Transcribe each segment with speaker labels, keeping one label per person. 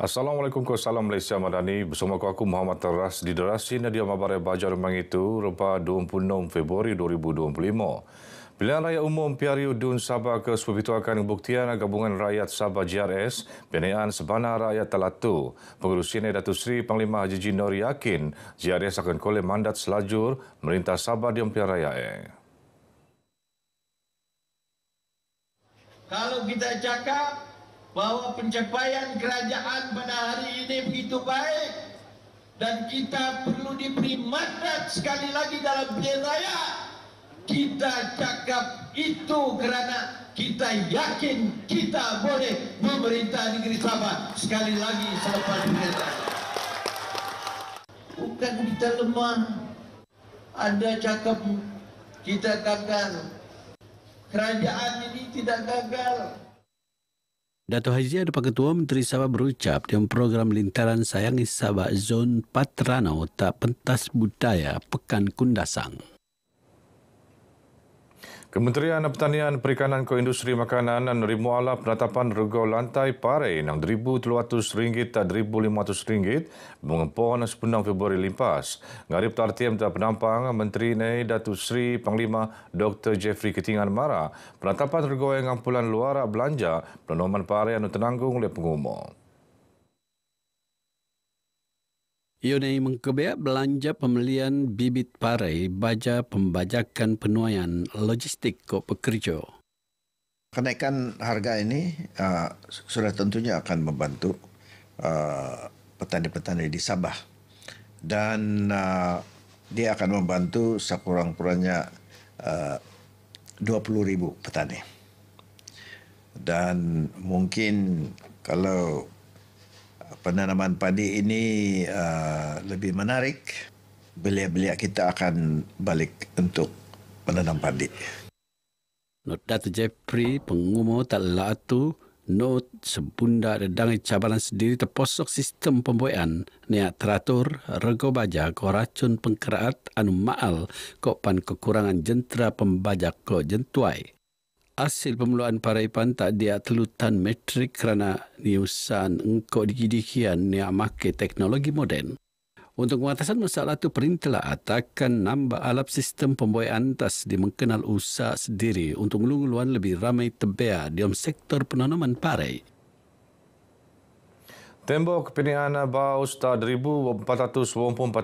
Speaker 1: Assalamualaikum, salam Malaysia Madani. Bersama aku Muhammad Taras di Derasi Nadia Mabarai Bajar Memang itu, Rupa 26 Februari 2025. Pilihan Raya Umum PRU Dun Sabah ke-10 akan membuktikan Gabungan Rakyat Sabah GRS, Penayaan Sebenar Rakyat Telatu. Pengerusi Datuk Seri Panglima Haji Jinor yakin GRS akan kolej mandat selajur Merintah Sabah di pilihan raya.
Speaker 2: Kalau kita cakap bahawa pencapaian kerajaan pada hari ini begitu baik dan kita perlu diberi mandat sekali lagi dalam pilihan raya, kita cakap itu kerana kita yakin kita boleh memerintah negeri Sabah sekali lagi selepas pilihan raya. Bukan kita lemah. Ada cakap kita gagal. Kerajaan ini tidak gagal.
Speaker 3: Dato' Haji Adapa Ketua Menteri Sabah berucap dalam program lintaran Sayangi Sabah Zon Patranau tak pentas budaya Pekan Kundasang.
Speaker 1: Kementerian Pertanian, Perikanan dan Industri Makanan menerima ala penetapan rego lantai parai yang RM1,300 tak RM1,500 mengempon 10 Februari limpas. Ngarip tartiam tak penampang Menteri Datuk Seri Panglima Dr. Jeffrey Ketingan Mara penetapan rego yang ampulan luar belanja penanaman parai yang tenanggung oleh pengumum.
Speaker 3: Ione mengkebeak belanja pembelian bibit parai baja pembajakan penuaian logistik ke pekerja.
Speaker 4: Kenaikan harga ini sudah tentunya akan membantu petani-petani di Sabah dan dia akan membantu sekurang-kurangnya 20,000 petani. Dan mungkin kalau penanaman padi ini lebih menarik, belia-belia kita akan balik untuk menanam padi.
Speaker 3: Not Dato' Jeffrey pengumum tak latu not sebunda dangai cabaran sendiri terposok sistem pembuatan niat teratur rego baja ko racun pengkeraat anu maal ko pan kekurangan jentera pembajak ko jentuai. Hasil pemuluan paraipan tak dia telutan metrik kerana niusan engkau dikidikian niak make teknologi moden. Untuk mengatasan masalah itu perintah akan nambah alap sistem pembuatan tas di mengenal usaha sendiri untuk melunguluan lebih ramai tebea di sektor penanaman parai.
Speaker 1: Tembok piniana baus tak 1,424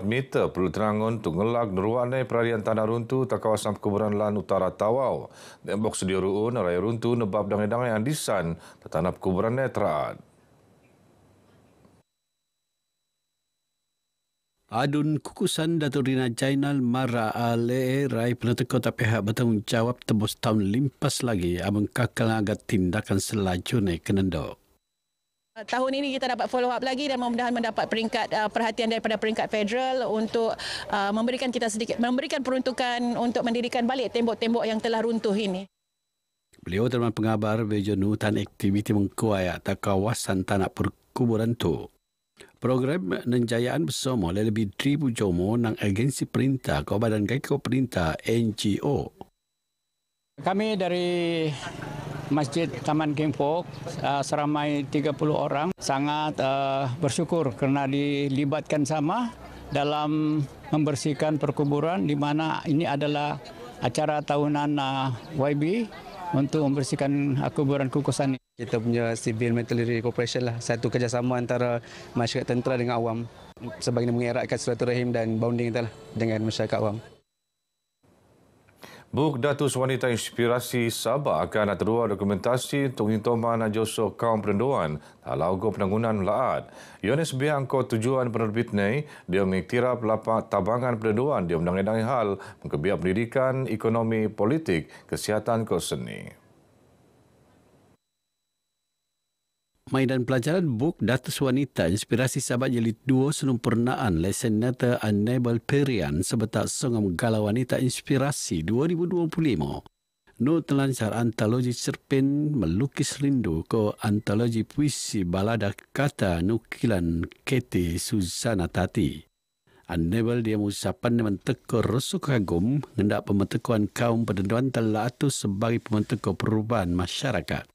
Speaker 1: meter perlu terangun untuk ngelak neruanai peralihan tanah runtuh tak kawasan perkuburan lan utara Tawau. Tembok sedia ruun raya runtuh nebab dangai-dangai andisan tertanah perkuburan teraat.
Speaker 3: Adun kukusan Dato' Rina Jainal Mara Ale Rai penentu kota pihak bertanggungjawab tebus tahun limpas lagi abang kakal agak tindakan selajurnya kenendo.
Speaker 5: Tahun ini kita dapat follow up lagi dan mudah-mudahan mendapat peringkat perhatian daripada peringkat federal untuk memberikan peruntukan untuk mendirikan balik tembok-tembok yang telah runtuh ini.
Speaker 3: Beliau terima pengabar bahagian hutan aktiviti mengkuai atau kawasan tanah perkuburan itu. Program nenjayaan bersama lebih 1,000 jomo nang agensi perintah ke badan gaiko perintah NGO.
Speaker 6: Kami dari Masjid Taman Kingfok seramai 30 orang sangat bersyukur kerana dilibatkan sama dalam membersihkan perkuburan di mana ini adalah acara tahunan YB untuk membersihkan kuburan kukusan.
Speaker 7: Kita punya Civil Metallurgy Corporation lah, satu kerjasama antara masyarakat tentera dengan awam sebagai mengeratkan silaturahim dan bonding kita lah dengan masyarakat awam.
Speaker 1: Buk Datus Wanita Inspirasi Sabah akan terua dokumentasi untuk hintoman Joso kaum perenduan dalam logo penanggunan laat. Yones biang ko tujuan penerbit ni dia mengiktiraf lapak tabangan perenduan dia mendangai hal mengkebiak pendidikan, ekonomi, politik, kesihatan ko seni.
Speaker 3: Maidan pelajaran Buk Datus Wanita Inspirasi Sabah Jilid 2 Sempurnaan Lesen Nata Enable Perian sebetak Songam Gala Wanita Inspirasi 2025. No telancar antologi cerpen melukis rindu ke antologi puisi balada kata nukilan Keti Susana Tati. Enable dia mengusapan mentekor resuk kagum hendak pembentukan kaum penentuan telah sebagai pembentuk perubahan masyarakat.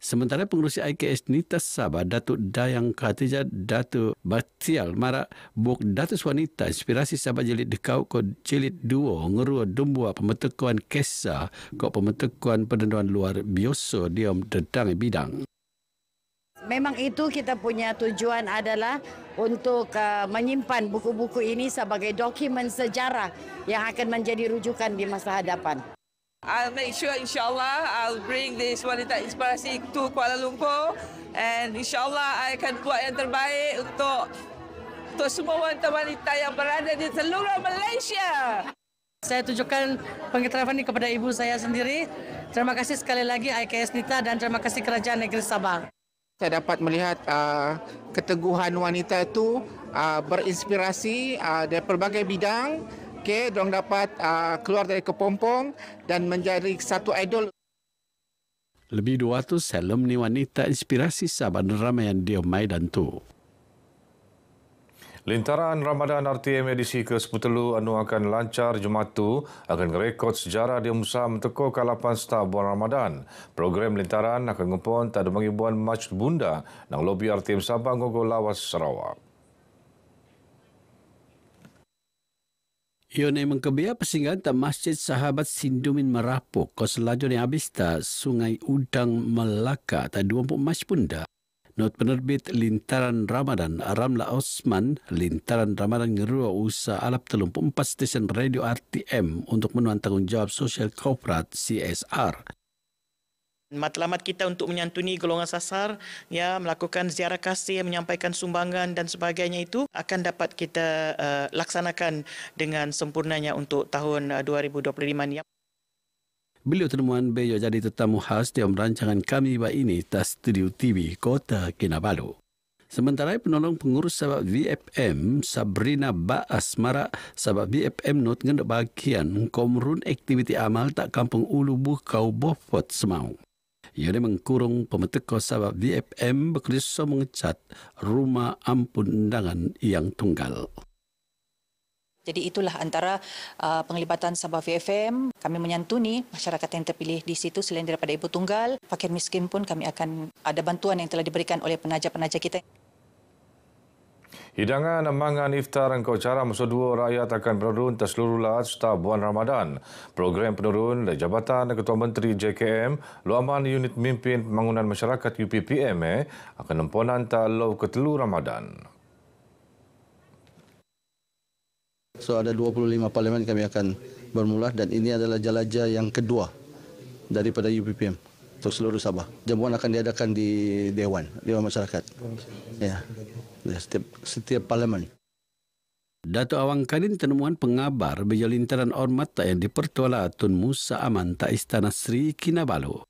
Speaker 3: Sementara pengurusi IKS Nita Sabah, Datuk Dayang Khatijah, Datuk Batial Marak, Buk Datuk Wanita, Inspirasi Sabah Jilid Dekau, ko Jilid 2, ngerua dumbua pembentukan Kesa, ko pembentukan penentuan luar biasa dia dedang bidang.
Speaker 8: Memang itu kita punya tujuan adalah untuk menyimpan buku-buku ini sebagai dokumen sejarah yang akan menjadi rujukan di masa hadapan.
Speaker 9: I'll make sure, insyaAllah, I'll bring this Wanita Inspirasi to Kuala Lumpur and insyaAllah I akan buat yang terbaik untuk semua wanita-wanita yang berada di seluruh Malaysia.
Speaker 10: Saya tujukan pengiktirafan ini kepada ibu saya sendiri. Terima kasih sekali lagi IKS Nita dan terima kasih Kerajaan Negeri Sabah.
Speaker 11: Saya dapat melihat keteguhan wanita itu berinspirasi dari pelbagai bidang. Diorang dapat keluar dari kepompong dan menjadi satu idol.
Speaker 3: Lebih 200 alumni Wanita Inspirasi Sabah Ramaian di Maidan tu.
Speaker 1: Lintaran Ramadan RTM edisi ke-10 anu akan lancar Jumaat tu akan merekod sejarah dia musa menteko kalapan star bulan Ramadan. Program lintaran akan ngumpul tak ada mengibuan Masjid Bunda nang lobi RTM Sabah Ngogo Lawas Sarawak.
Speaker 3: Ione mengkebia persinggahan tak Masjid Sahabat Sindumin Merapuk ko selaju ni Abista Sungai Udang Melaka tak 24 Mac Bunda. Not penerbit Lintaran Ramadan Ramla Osman Lintaran Ramadan ngerua usaha alap 34 stesen radio RTM untuk menuan tanggungjawab sosial korporat CSR.
Speaker 12: Matlamat kita untuk menyantuni golongan sasar, ya, melakukan ziarah kasih, menyampaikan sumbangan dan sebagainya itu akan dapat kita laksanakan dengan sempurnanya untuk tahun 2025 ni.
Speaker 3: Beliau temuan Bejo jadi tetamu khas dalam rancangan kami ini tas Studio TV Kota Kinabalu. Sementara penolong pengurus Sabab VFM Sabrina Baas Marak Sabab VFM not ngendak bagian komrun aktiviti amal tak Kampung Ulu Bukau Bofot Semau. Ia mengkurung pemeteko Sabab VFM bekerjasama mengecat rumah ampun undangan yang tunggal.
Speaker 13: Jadi itulah antara penglibatan Sabah VFM. Kami menyantuni masyarakat yang terpilih di situ selain daripada ibu tunggal. Fakir miskin pun kami akan ada bantuan yang telah diberikan oleh penaja-penaja kita.
Speaker 1: Hidangan mangan iftar engkau cara musuh dua rakyat akan penurun ke seluruh lahat setiap bulan Ramadan. Program penurun dari Jabatan Ketua Menteri JKM, Luaman Unit Mimpin Pembangunan Masyarakat UPPM akan nemponan talau ketelu Ramadan.
Speaker 14: So ada 25 parlimen kami akan bermula dan ini adalah jalaja yang kedua daripada UPPM untuk seluruh Sabah. Jamuan akan diadakan di Dewan Masyarakat. Ya. Setiap parlimen.
Speaker 3: Dato' Awang Kadin temuan pengabar berjalintaran hormat yang dipertuala Tun Musa Aman tak Istana Sri Kinabalu.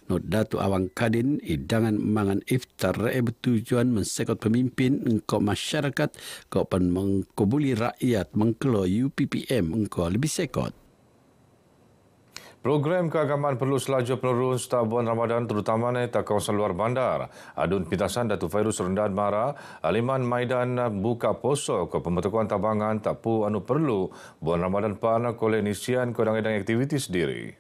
Speaker 3: Not Dato' Awang Kadin hidangan mangan iftar bertujuan mensekot pemimpin engkau masyarakat kau pan mengkubuli rakyat mengkelo UPPM engkau lebih sekot.
Speaker 1: Program keagamaan perlu selaju penurun setiap bulan Ramadan terutamanya tak kawasan luar bandar. Adun pintasan Datuk Fairuz Rendan Mara, Aliman Maidan buka poso ke pembentukan tabangan tak pu anu perlu bulan Ramadan pan koleh nisian kodang-edang aktiviti sendiri.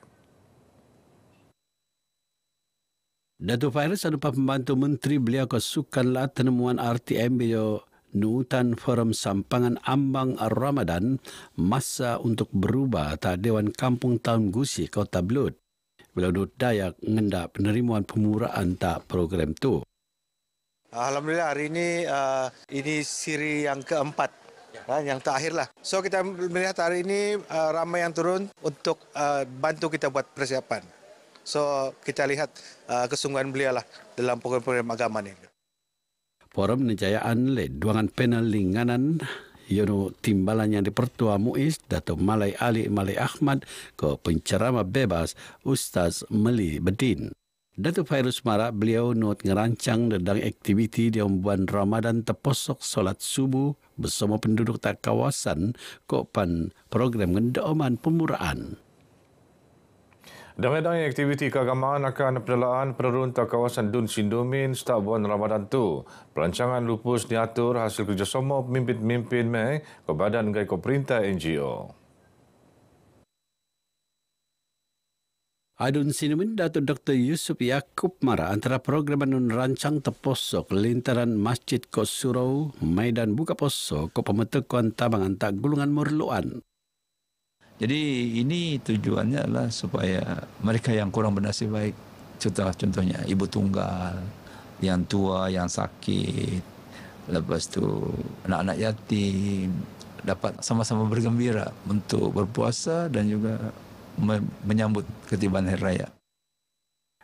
Speaker 3: Datuk Fairuz anu pembantu menteri beliau kesukan lah temuan RTM beliau Nutan Forum Sampangan Ambang Ramadan masa untuk berubah tak Dewan Kampung Tahun Gusi Kota Belud. Bila Dut Dayak ngendak penerimaan pemuraan tak program tu.
Speaker 15: Alhamdulillah hari ini siri yang keempat, yang terakhir lah. So kita melihat hari ini ramai yang turun untuk bantu kita buat persiapan. So kita lihat kesungguhan beliau lah dalam program-program agama ni.
Speaker 3: Forum Nejayaan le duangan panel linganan yono timbalan yang dipertua Muiz Datuk Malai Ali Malai Ahmad ke pencerama bebas Ustaz Meli Bedin. Datuk Fairuz Mara beliau not ngerancang dedang aktiviti di bulan Ramadan teposok solat subuh bersama penduduk tak kawasan kopan program ngendoman pemuraan.
Speaker 1: Dang-dang aktiviti keagamaan akan pendelaan penurun tak kawasan Dun Sindumin setiap bulan Ramadan tu. Perancangan lupus diatur hasil kerjasama pemimpin-pemimpin ke badan gaya perintah NGO.
Speaker 3: Adun sinumin Datuk Dr. Yusuf Yaakob Mara antara program anun rancang teposok lintaran Masjid Ko Surau Maidan Buka Poso ko pemetakuan tabangan tak gulungan merluan.
Speaker 16: Jadi ini tujuannya adalah supaya mereka yang kurang bernasib baik, contohnya ibu tunggal, yang tua, yang sakit, lepas tu anak-anak yatim dapat sama-sama bergembira untuk berpuasa dan juga menyambut ketibaan Hari Raya.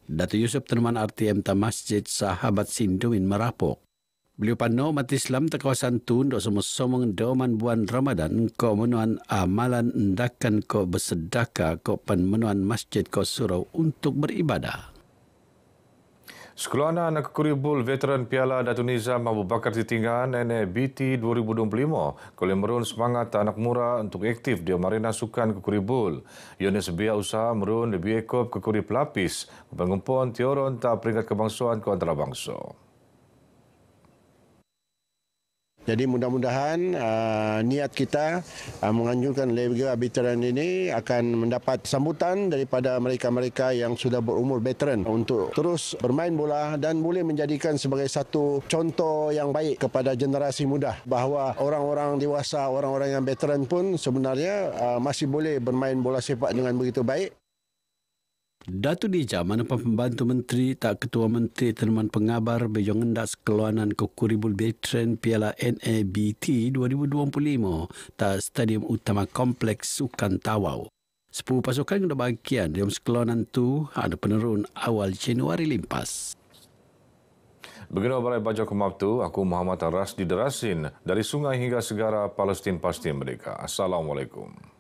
Speaker 3: Datuk Yusuf tenuman RTM ta Masjid Sahabat Sinduin Merapok. Beliau pano umat Islam ta kawasan tu ndok somong doman bulan Ramadan ko menuan amalan endakan ko bersedekah ko menuan Masjid Ko Surau untuk beribadah.
Speaker 1: Sekolah anak Kuribul Veteran Piala Datuk Nizam Abu Bakar Titingan NABT 2025 kolej merun semangat anak mura untuk aktif di Marina Sukan Kuribul. Ianya sebiak usaha merun lebih ekop ke Kuri Pelapis, pengumpul tioron ta peringkat kebangsaan ke antarabangsa.
Speaker 17: Jadi mudah-mudahan niat kita menganjurkan Liga Veteran ini akan mendapat sambutan daripada mereka-mereka yang sudah berumur veteran untuk terus bermain bola dan boleh menjadikan sebagai satu contoh yang baik kepada generasi muda bahawa orang-orang dewasa, orang-orang yang veteran pun sebenarnya masih boleh bermain bola sepak dengan begitu baik.
Speaker 3: Datuk Dija mana pembantu menteri tak ketua menteri tenuman pengabar bejong endak sekeluanan ke Kuribul Veteran Piala NABT 2025 tak Stadium Utama Kompleks Sukan Tawau. 10 pasukan yang bahagian dalam sekeluanan tu ada penerun awal Januari limpas.
Speaker 1: Begini Balai Baja Kemab tu, aku Muhammad Aras di Derasin dari sungai hingga segara Palestin pasti mereka. Assalamualaikum.